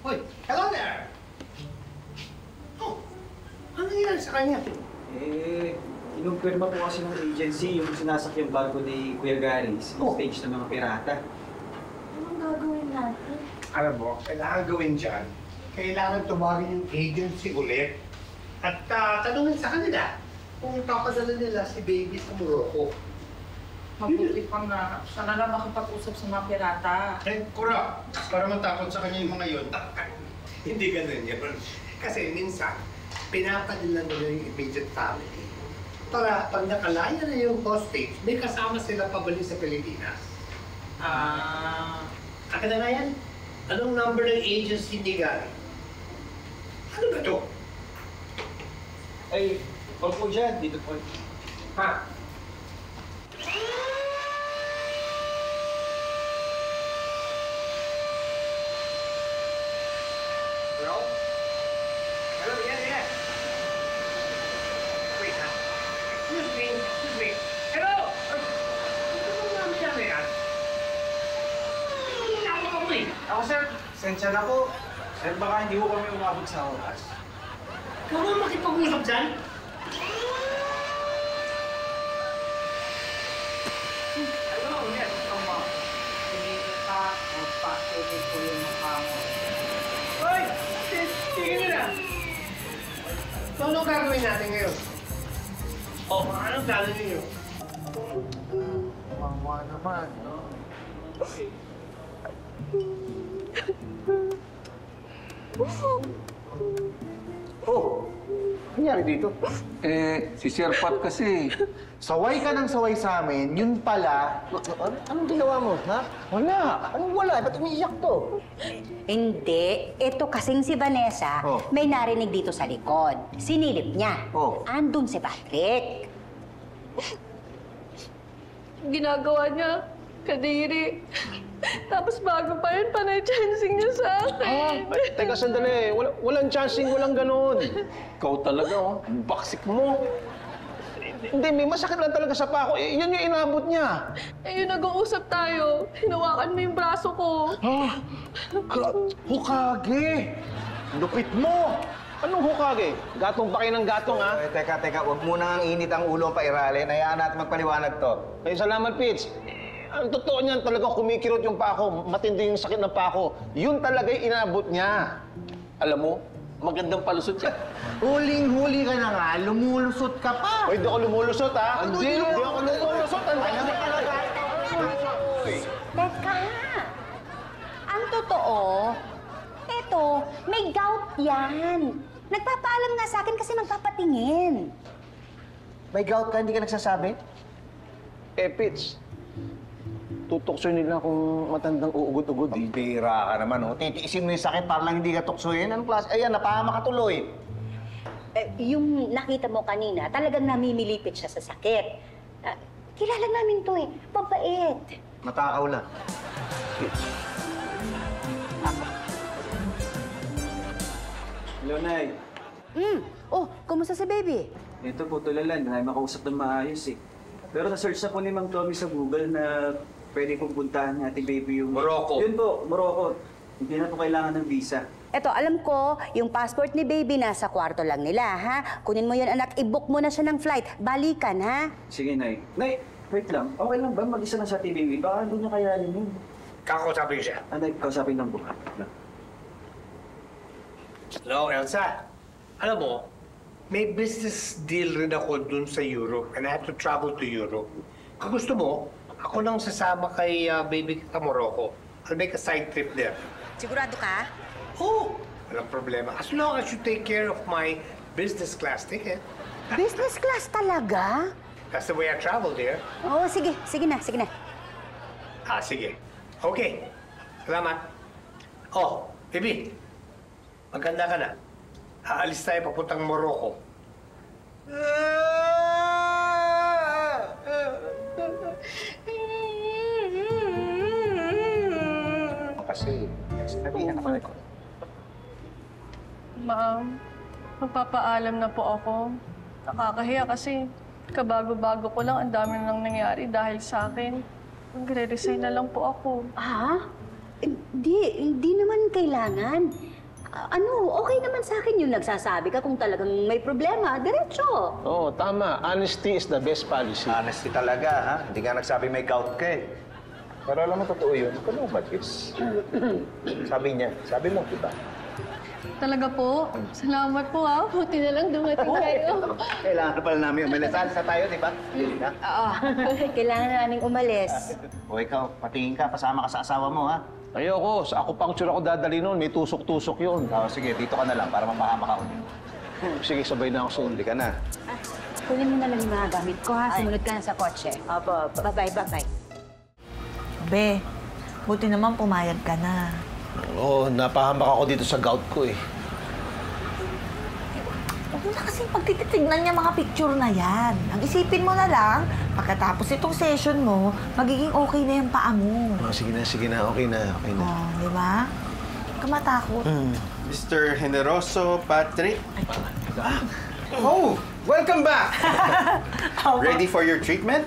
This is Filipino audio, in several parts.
Hoy, hello there! Oh, ano nangyari sa kanya? Inumpirma po kasi ng agency yung sinasakyang barko ni Kuya Gary sa stage ng mga pirata. Anong gagawin natin? Alam mo, kailangan gawin dyan. Kailangan tumawagin yung agency ulit at tanungin sa kanila kung papadala nila si baby sa Morocco. Mabuti pang na sana na makapag-usap sa mga pirata. Kura, para matakot sa kanya yung mga yun. Hindi ganun yun. Kasi minsan, pinapadala nila yung immediate family. Para pag nakalaya na yung hostage, may kasama sila pabalik sa Pilipinas. Akin na nga yan. Anong number ng agency ni Gary? Ano ba ito? Ay, call po dyan. Dito po. Ha? Hello? Hello, yes. Wait, ha? Excuse me. Hello? Ito mo namin yan. Ako eh. Ako, sir. Sensya na po. Sir, baka hindi ko kami umabot sa oras. Huwag mo makipag-usap dyan. Hello, yes, Tama. Tumigil ka, magpa-edit ko yung mukha mo. Hoy! Tingin nyo na! So, anong gagawin natin ngayon? Anong gagawin ninyo? Mawa naman, no? Oh, nangyari dito? Si Sir Pat kasi. Saway ka ng saway sa amin, yun pala... Anong ginawa mo, ha? Wala. Anong wala? Ba't umiiyak to? Hindi. Ito kasing si Vanessa, may narinig dito sa likod. Sinilip niya. Andun si Patrick. Ginagawa niya, kadiri. Tapos bago pa yun, panay-chancing niya sa akin. Teka, sandali. Walang chancing, walang ganun. Ikaw talaga, oh. Ang baksik mo. Hindi, may masakit lang talaga sa pako. Yan yung inabot niya. Yung nag-uusap tayo, hinawakan mo yung braso ko. Hukage! Lupit mo! Anong hukage? Gatong pa kayo ng gatong, ha? Teka. Huwag mo nang init ang ulo ang pairalin. Hayaan natin magpaliwanag to. Ay, salamat, Pitch. Ang totoo niyan, talagang kumikirot yung pako. Matindi yung sakit ng pako. Yun talaga yung inabot niya. Alam mo, magandang palusot yan. Huling-huli ka na nga, lumulusot ka pa. Hoy, di ako lumulusot, ha? Hindi ako lumulusot. Alam mo talaga. Teka nga. Ang totoo, eto, may gout yan. Nagpapaalam nga sa akin kasi magpapatingin. May gout ka, hindi ka nagsasabi? Pitch. Tutukso nila kung matandang uugod-ugod, eh. Bira ka naman, oh. Titiisin mo yung sakit para lang hindi ka tuksoyin. Anong klase? Ayan, napahama ka tuloy. Yung nakita mo kanina, talagang namimilipit siya sa sakit. Kilala namin to eh. Mabait. Matakaw lang. Hello, Nay. Oh, kumusta si baby? Ito po, tulalan. Hindi makausap ng maayos eh. Pero na-search na po ni Mang Tommy sa Google na pwede kong puntahan ni Ate Baby yung... Morocco. Yun po, Morocco. Hindi na po kailangan ng visa. Eto, alam ko, yung passport ni baby nasa kwarto lang nila, ha? Kunin mo yun, anak. I-book mo na siya ng flight. Balikan, ha? Sige, Nay. Nay, wait lang. Okay lang ba? Mag-isa na sa Ate Baby. Baka doon niya kayanin yun. Kakausapin siya. Nay, kausapin lang po. Hello, Elsa. Alam mo, may business deal rin ako dun sa Europe and I have to travel to Europe. Kung gusto mo, ako nang sasama kay baby kita Morocco. I'll make a side trip there. Sigurado ka? Oh, walang problema. As long as you take care of my business class ticket. Business class talaga? That's the way I travel there. Oo, sige. Sige na, sige na. Sige. Okay. Salamat. Oh, baby. Maganda ka na. Aalis tayo papuntang Morocco. Kasi, sabihin na naman ako. Ma'am, magpapaalam na po ako. Nakakahiya kasi kabago-bago ko lang, ang dami nang nangyari dahil sa akin. Magre-resign na lang po ako. Hindi naman kailangan. Okay naman sa akin yung nagsasabi ka kung talagang may problema. Diretso. Oo, tama. Honesty is the best policy. Honesty talaga, ha? Hindi ka nagsabi may gout ka eh. Pero alam mo, totoo yun. Ikaw na umalis. Sabi niya. Sabi mo, diba? Talaga po? Salamat po ah. Buti na lang dumating kayo. Kailangan na pala namin umalis. Alsa tayo, di ba? Ha? Oo. Kailangan na naming umalis. O ikaw, patingin ka. Pasama ka sa asawa mo, ha? Ayoko. Sa acupuncture ako dadali noon. May tusok-tusok yun. O, sige, dito ka na lang para mapahamak ako. Sige, sabay na ako sa Hindi ka na. Kunin mo na lang yung mga gamit ko, ha? Sumunod ka na sa kotse. Opo. Bye-bye, bye-bye. Be, buti naman pumayag ka na. Oo, napahamak ako dito sa gout ko eh. Huwag mo na kasing pagtititignan niya mga picture na yan. Ang isipin mo na lang, pagkatapos itong session mo, magiging okay na yung paa mo. Oh, sige na. Okay na. Oh, di ba? Huwag ka matakot. Mr. Generoso Patrick. Oh, welcome back! Ready for your treatment?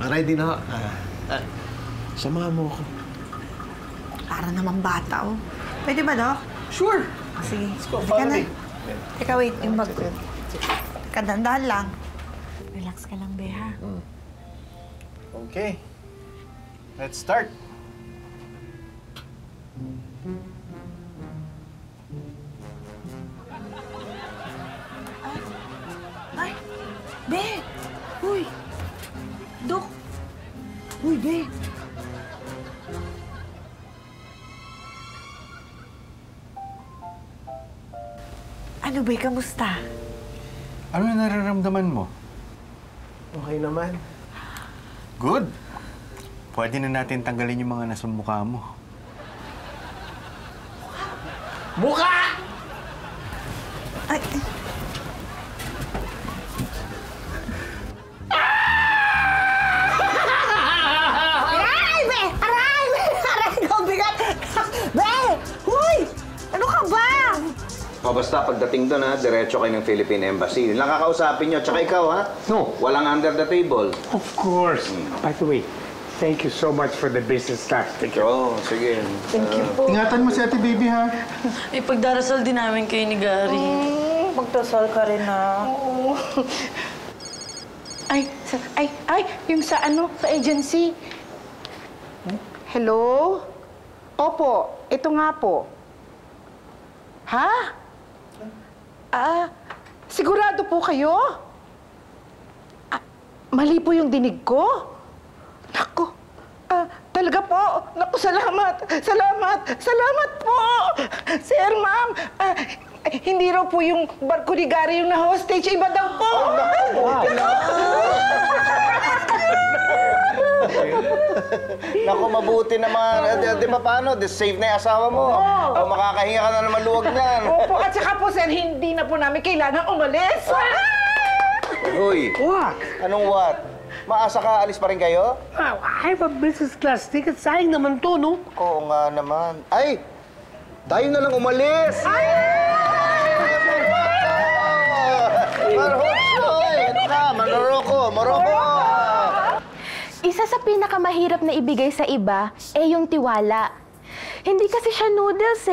Ready na. Samahan mo ako. Para naman bata, oh. Pwede ba, Doc? Sure. Oh, sige. Let's go, Halika follow na. me. Teka, wait. Yung bag ko. Kadandahan lang. Relax ka lang, Be, ha? Okay. Let's start. Ay! Be! Uy! Dok! Uy, Be! Ano, Be? Kamusta? Ano na nararamdaman mo? Okay naman. Good. Pwede na natin tanggalin yung mga nasa mukha mo. Ay! Aray, Be! Aray, Be! Aray, ikaw bigat! Be! Uy! Ano ka ba? O basta, pagdating doon, ha, diretso kayo ng Philippine Embassy. Yun lang kakausapin nyo. Tsaka ikaw, ha? No. Walang under the table. Of course. By the way, thank you so much for the business class ticket. Oo, sige. Thank you po. Ingatan mo si Ate Baby, ha? Ipagdarasal din namin kayo ni Gary. Magdasal ka rin, ha? Ay, yung sa sa agency. Hello? Opo, ito nga po. Ha? Sigurado po kayo? Mali po yung dinig ko? Naku, talaga po. Naku, salamat po. Sir, ma'am, hindi raw po yung barko ni Gary yung na-hostage. Iba daw po. Naku, mabuti naman. Di ba paano? Safe na yung asawa mo. O makakahinga ka na naman luwag niyan. Opo, at saka po, sir, hindi na po namin kailangan umalis. Uy, What? anong what? Maasa ka, alis pa rin kayo? Wow, I have a business class ticket. Sayang naman to, no? Oo nga naman. Ay! Tayo na lang umalis! Ay! Marhosoy! Ano ka? Maroko! Isa sa pinakamahirap na ibigay sa iba yung tiwala. Hindi kasi siya noodles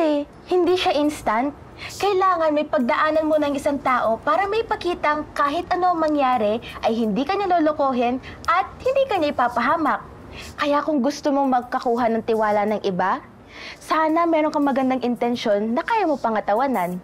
Hindi siya instant. Kailangan may pagdaanan mo ng isang tao para may pakitang kahit ano mangyari ay hindi ka niya lolokohin at hindi ka niya ipapahamak. Kaya kung gusto mong magkakuha ng tiwala ng iba, sana meron kang magandang intensyon na kaya mo pangatawanan.